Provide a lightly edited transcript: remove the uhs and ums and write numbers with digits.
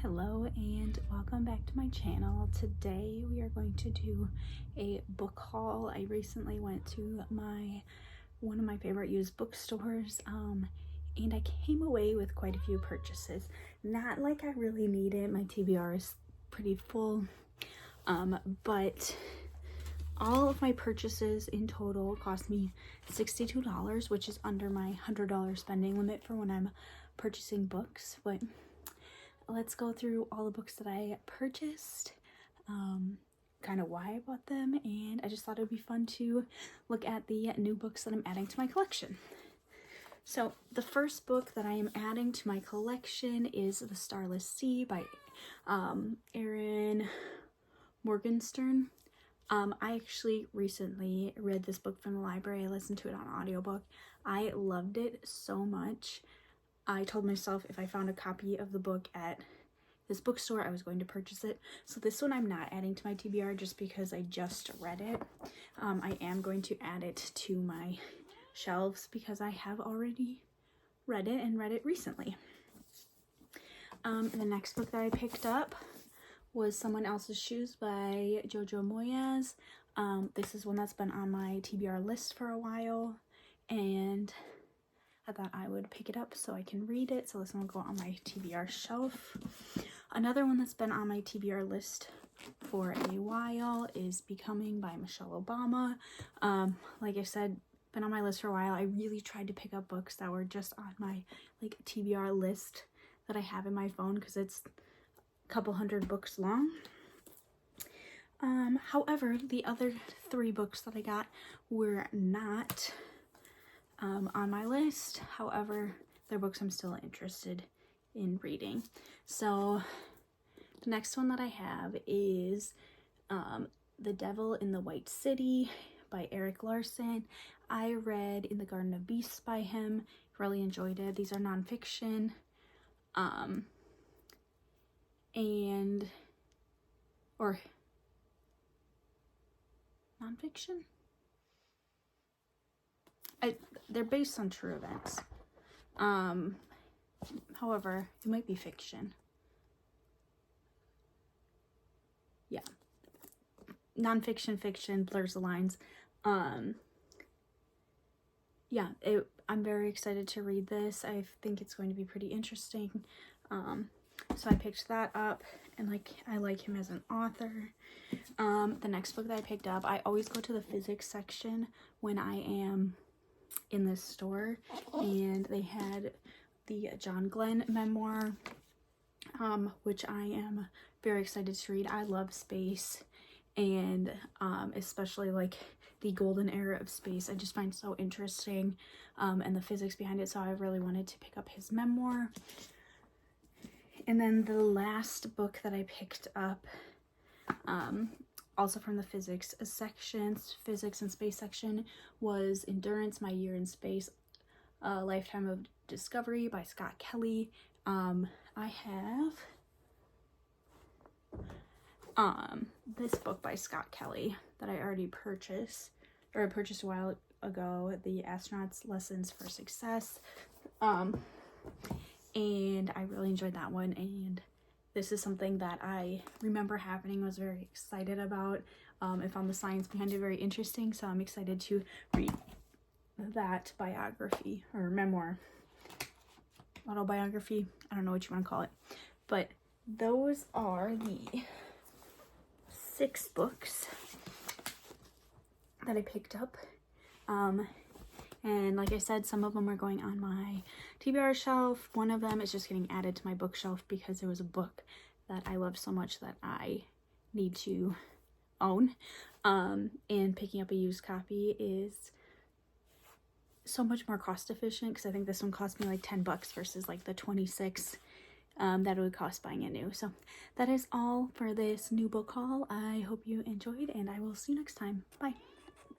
Hello and welcome back to my channel. Today we are going to do a book haul. I recently went to one of my favorite used bookstores and I came away with quite a few purchases. Not like I really need it. My TBR is pretty full, but all of my purchases in total cost me $62, which is under my $100 spending limit for when I'm purchasing books. But let's go through all the books that I purchased, kind of why I bought them, and I just thought it would be fun to look at the new books that I'm adding to my collection. So the first book that I am adding to my collection is The Starless Sea by Erin Morgenstern. I actually recently read this book from the library. I listened to it on audiobook. I loved it so much. I told myself if I found a copy of the book at this bookstore, I was going to purchase it. So this one I'm not adding to my TBR just because I just read it. I am going to add it to my shelves because I have already read it and read it recently. The next book that I picked up was Someone Else's Shoes by Jojo Moyes. This is one that's been on my TBR list for a while, and I thought I would pick it up so I can read it. So this one will go on my TBR shelf. Another one that's been on my TBR list for a while is Becoming by Michelle Obama. Like I said, been on my list for a while. I really tried to pick up books that were just on my TBR list that I have in my phone because it's a couple hundred books long. However, the other 3 books that I got were not on my list. However, they're books I'm still interested in reading. So the next one that I have is The Devil in the White City by Eric Larson. I read In the Garden of Beasts by him. Really enjoyed it. These are nonfiction. Nonfiction? They're based on true events. However, it might be fiction. Yeah. Nonfiction, fiction, blurs the lines. Yeah, I'm very excited to read this. I think it's going to be pretty interesting. So I picked that up, and I like him as an author. The next book that I picked up, I always go to the physics section when I am in this store, and they had the John Glenn memoir, which I am very excited to read. I love space, and especially the golden era of space. I just find so interesting, and the physics behind it, so I really wanted to pick up his memoir. And then the last book that I picked up, also from the physics and space section, was Endurance, My Year in Space, A Lifetime of Discovery by Scott Kelly. I have this book by Scott Kelly that I already purchased, or I purchased a while ago, The Astronaut's Lessons for Success. And I really enjoyed that one, and this is something that I remember happening, was very excited about. I found the science behind it very interesting, so I'm excited to read that biography or memoir, autobiography, I don't know what you want to call it. But those are the 6 books that I picked up. And like I said, some of them are going on my TBR shelf. One of them is just getting added to my bookshelf because it was a book that I love so much that I need to own. And picking up a used copy is so much more cost efficient because I think this one cost me $10 versus the 26 that it would cost buying it new. So that is all for this new book haul. I hope you enjoyed, and I will see you next time. Bye.